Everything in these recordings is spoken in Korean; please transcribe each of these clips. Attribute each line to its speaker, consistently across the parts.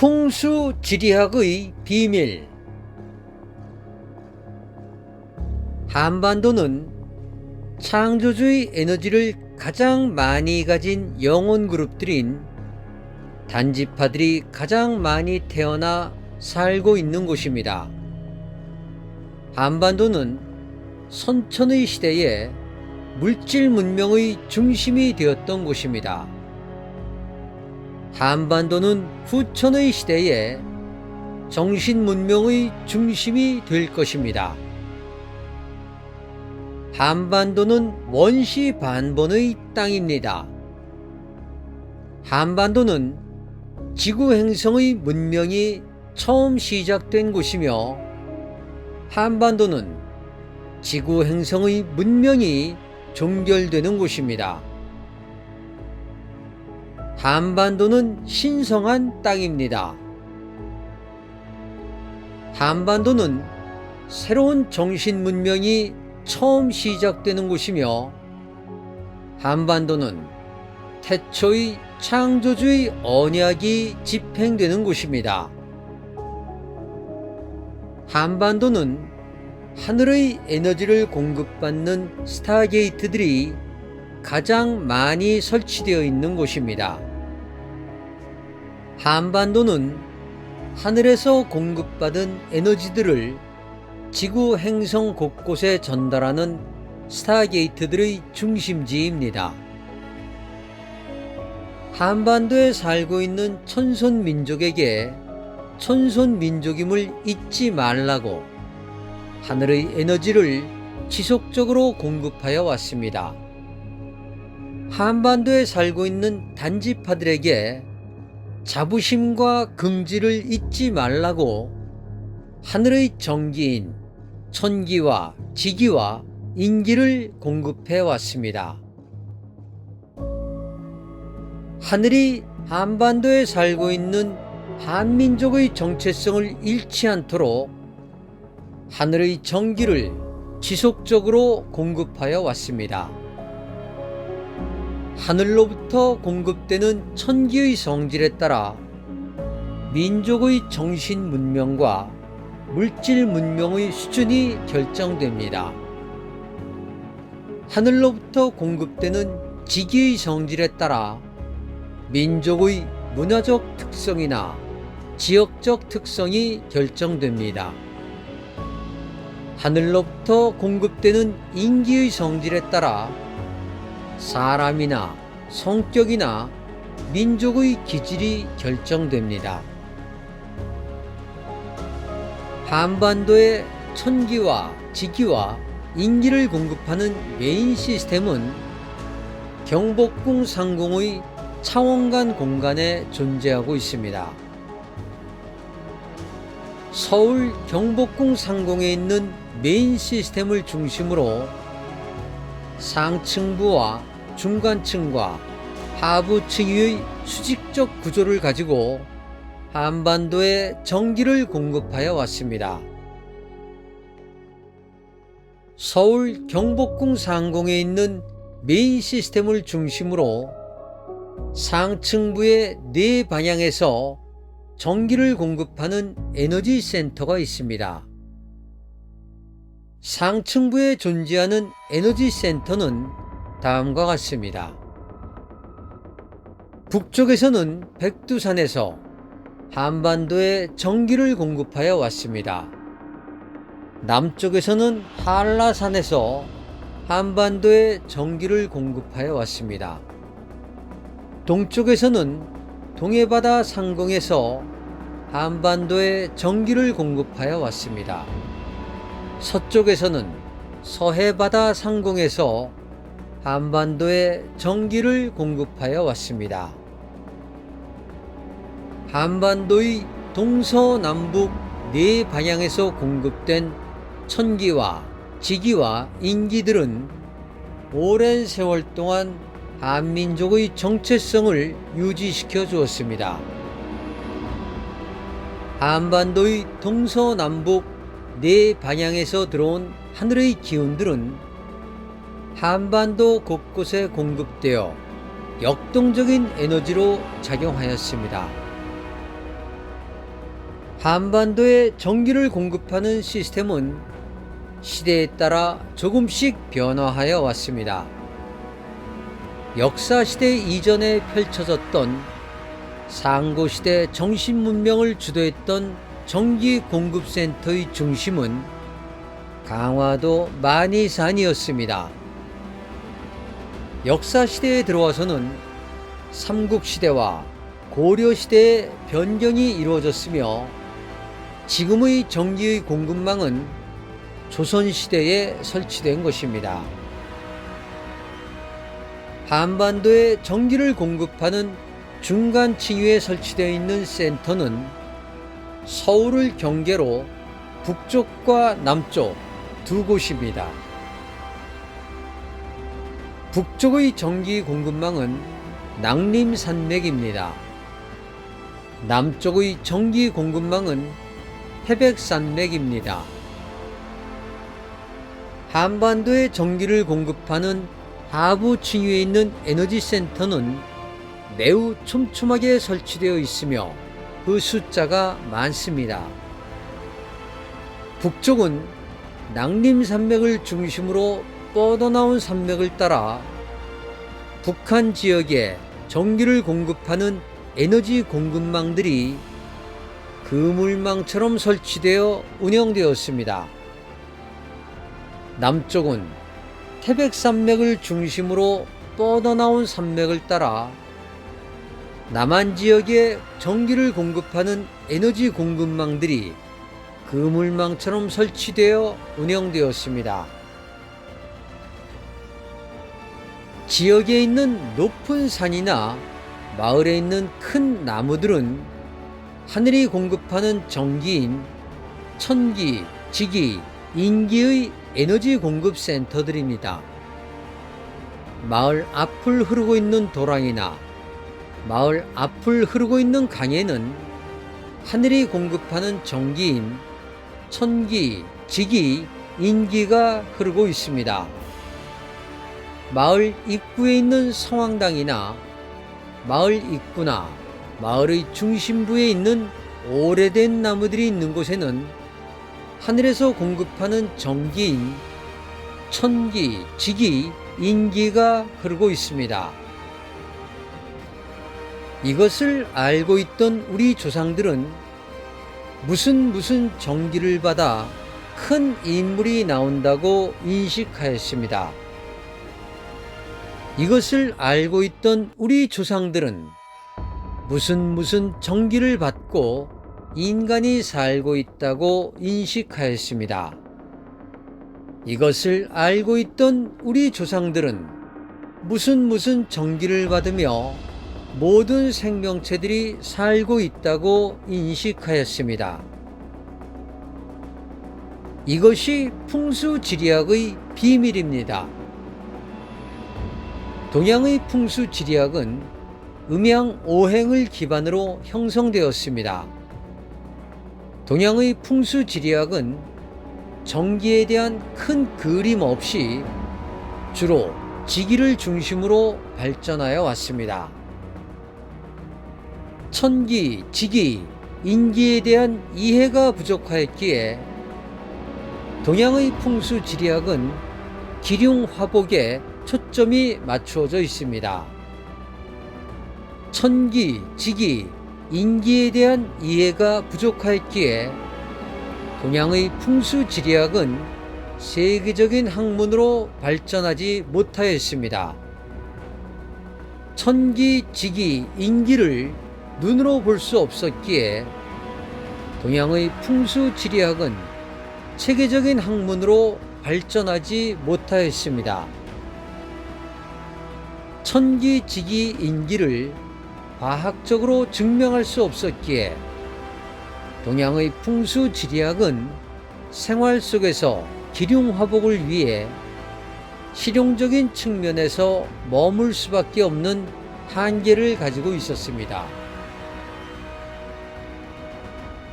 Speaker 1: 풍수지리학의 비밀. 한반도는 창조주의 에너지를 가장 많이 가진 영혼 그룹들인 단지파들이 가장 많이 태어나 살고 있는 곳입니다. 한반도는 선천의 시대에 물질 문명의 중심이 되었던 곳입니다. 한반도는 후천의 시대에 정신 문명의 중심이 될 것입니다. 한반도는 원시 반본의 땅입니다. 한반도는 지구 행성의 문명이 처음 시작된 곳이며, 한반도는 지구 행성의 문명이 종결되는 곳입니다. 한반도는 신성한 땅입니다. 한반도는 새로운 정신 문명이 처음 시작되는 곳이며, 한반도는 태초의 창조주의 언약이 집행되는 곳입니다. 한반도는 하늘의 에너지를 공급받는 스타게이트들이 가장 많이 설치되어 있는 곳입니다. 한반도는 하늘에서 공급받은 에너지들을 지구 행성 곳곳에 전달하는 스타게이트들의 중심지입니다. 한반도에 살고 있는 천손 민족에게 천손 민족임을 잊지 말라고 하늘의 에너지를 지속적으로 공급하여 왔습니다. 한반도에 살고 있는 단지파들에게 자부심과 긍지를 잊지 말라고 하늘의 정기인 천기와 지기와 인기를 공급해 왔습니다. 하늘이 한반도에 살고 있는 한민족의 정체성을 잃지 않도록 하늘의 정기를 지속적으로 공급하여 왔습니다. 하늘로부터 공급되는 천기의 성질에 따라 민족의 정신 문명과 물질 문명의 수준이 결정됩니다. 하늘로부터 공급되는 지기의 성질에 따라 민족의 문화적 특성이나 지역적 특성이 결정됩니다. 하늘로부터 공급되는 인기의 성질에 따라 사람이나 성격이나 민족의 기질이 결정됩니다. 한반도의 천기와 지기와 인기를 공급하는 메인 시스템은 경복궁 상공의 차원간 공간에 존재하고 있습니다. 서울 경복궁 상공에 있는 메인 시스템을 중심으로 상층부와 중간층과 하부층의 수직적 구조를 가지고 한반도에 전기를 공급하여 왔습니다. 서울 경복궁 상공에 있는 메인 시스템을 중심으로 상층부의 네 방향에서 전기를 공급하는 에너지 센터가 있습니다. 상층부에 존재하는 에너지 센터는 다음과 같습니다. 북쪽에서는 백두산에서 한반도에 전기를 공급하여 왔습니다. 남쪽에서는 한라산에서 한반도에 전기를 공급하여 왔습니다. 동쪽에서는 동해바다 상공에서 한반도에 전기를 공급하여 왔습니다. 서쪽에서는 서해바다 상공에서 한반도에 전기를 공급하여 왔습니다. 한반도의 동서남북 네 방향에서 공급된 천기와 지기와 인기들은 오랜 세월 동안 한민족의 정체성을 유지시켜 주었습니다. 한반도의 동서남북 네 방향에서 들어온 하늘의 기운들은 한반도 곳곳에 공급되어 역동적인 에너지로 작용하였습니다. 한반도에 전기를 공급하는 시스템은 시대에 따라 조금씩 변화하여 왔습니다. 역사시대 이전에 펼쳐졌던 상고시대 정신문명을 주도했던 전기공급센터의 중심은 강화도 만이산이었습니다. 역사시대에 들어와서는 삼국시대와 고려시대의 변경이 이루어졌으며 지금의 전기의 공급망은 조선시대에 설치된 것입니다. 한반도에 전기를 공급하는 중간 층위에 설치되어 있는 센터는 서울을 경계로 북쪽과 남쪽 두 곳입니다. 북쪽의 전기 공급망은 낭림산맥입니다. 남쪽의 전기 공급망은 태백산맥입니다. 한반도에 전기를 공급하는 하부 층위에 있는 에너지센터는 매우 촘촘하게 설치되어 있으며 그 숫자가 많습니다. 북쪽은 낭림산맥을 중심으로 뻗어나온 산맥을 따라 북한 지역에 전기를 공급하는 에너지 공급망들이 그물망처럼 설치되어 운영되었습니다. 남쪽은 태백산맥을 중심으로 뻗어나온 산맥을 따라 남한 지역에 전기를 공급하는 에너지 공급망들이 그물망처럼 설치되어 운영되었습니다. 지역에 있는 높은 산이나 마을에 있는 큰 나무들은 하늘이 공급하는 전기인 천기, 지기, 인기의 에너지 공급 센터들입니다. 마을 앞을 흐르고 있는 도랑이나 마을 앞을 흐르고 있는 강에는 하늘이 공급하는 전기인 천기, 지기, 인기가 흐르고 있습니다. 마을 입구에 있는 성황당이나 마을 입구나 마을의 중심부에 있는 오래된 나무들이 있는 곳에는 하늘에서 공급하는 전기인 천기, 지기, 인기가 흐르고 있습니다. 이것을 알고 있던 우리 조상들은 무슨 전기를 받아 큰 인물이 나온다고 인식하였습니다. 이것을 알고 있던 우리 조상들은 무슨 전기를 받고 인간이 살고 있다고 인식하였습니다. 이것을 알고 있던 우리 조상들은 무슨 전기를 받으며 모든 생명체들이 살고 있다고 인식하였습니다. 이것이 풍수지리학의 비밀입니다. 동양의 풍수지리학은 음양오행을 기반으로 형성되었습니다. 동양의 풍수지리학은 전기에 대한 큰 그림 없이 주로 지기를 중심으로 발전하여 왔습니다. 천기, 지기, 인기에 대한 이해가 부족하였기에 동양의 풍수지리학은 기륭화복에 초점이 맞추어져 있습니다. 천기, 지기, 인기에 대한 이해가 부족하였기에 동양의 풍수지리학은 세계적인 학문으로 발전하지 못하였습니다. 천기, 지기, 인기를 눈으로 볼 수 없었기에 동양의 풍수지리학은 체계적인 학문으로 발전하지 못하였습니다. 천기, 지기, 인기를 과학적으로 증명할 수 없었기에 동양의 풍수지리학은 생활 속에서 기륭화복을 위해 실용적인 측면에서 머물 수밖에 없는 한계를 가지고 있었습니다.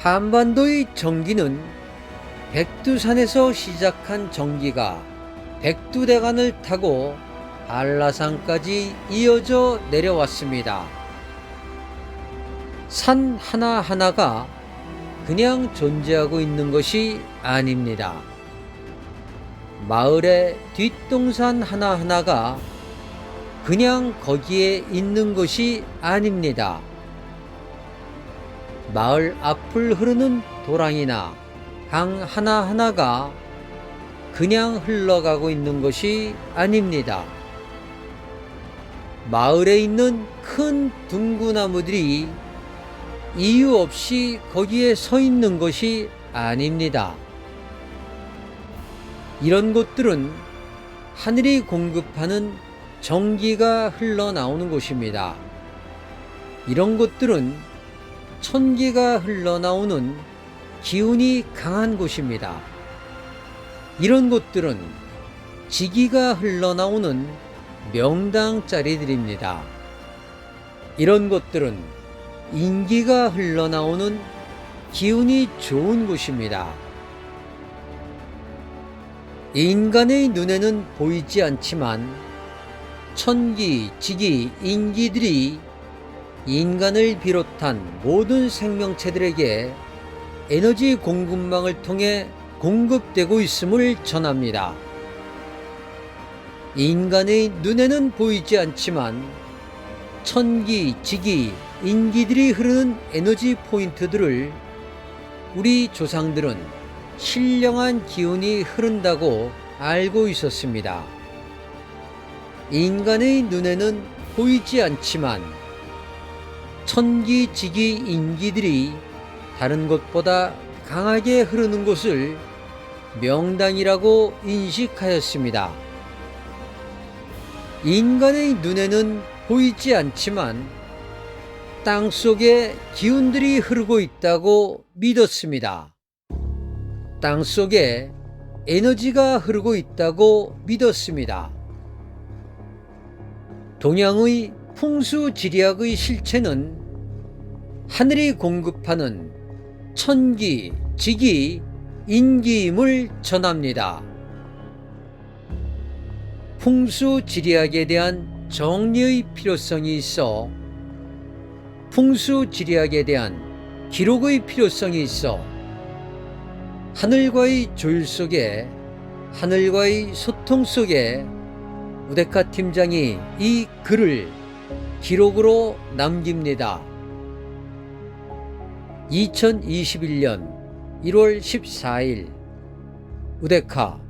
Speaker 1: 한반도의 전기는 백두산에서 시작한 전기가 백두대간을 타고 한라산까지 이어져 내려왔습니다. 산 하나하나가 그냥 존재하고 있는 것이 아닙니다. 마을의 뒷동산 하나하나가 그냥 거기에 있는 것이 아닙니다. 마을 앞을 흐르는 도랑이나 강 하나하나가 그냥 흘러가고 있는 것이 아닙니다. 마을에 있는 큰 둥구나무들이 이유 없이 거기에 서 있는 것이 아닙니다. 이런 곳들은 하늘이 공급하는 전기가 흘러나오는 곳입니다. 이런 곳들은 천기가 흘러나오는 기운이 강한 곳입니다. 이런 곳들은 지기가 흘러나오는 명당자리들입니다. 이런 곳들은 인기가 흘러나오는 기운이 좋은 곳입니다. 인간의 눈에는 보이지 않지만 천기, 지기, 인기들이 인간을 비롯한 모든 생명체들에게 에너지 공급망을 통해 공급되고 있음을 전합니다. 인간의 눈에는 보이지 않지만 천기, 지기, 인기들이 흐르는 에너지 포인트들을 우리 조상들은 신령한 기운이 흐른다고 알고 있었습니다. 인간의 눈에는 보이지 않지만 천기, 지기, 인기들이 다른 곳보다 강하게 흐르는 곳을 명당이라고 인식하였습니다. 인간의 눈에는 보이지 않지만 땅 속에 기운들이 흐르고 있다고 믿었습니다. 땅 속에 에너지가 흐르고 있다고 믿었습니다. 동양의 풍수지리학의 실체는 하늘이 공급하는 천기, 지기, 인기임을 전합니다. 풍수지리학에 대한 정리의 필요성이 있어 풍수지리학에 대한 기록의 필요성이 있어 하늘과의 조율 속에 하늘과의 소통 속에 우데카 팀장이 이 글을 기록으로 남깁니다. 2021년 1월 14일 우데카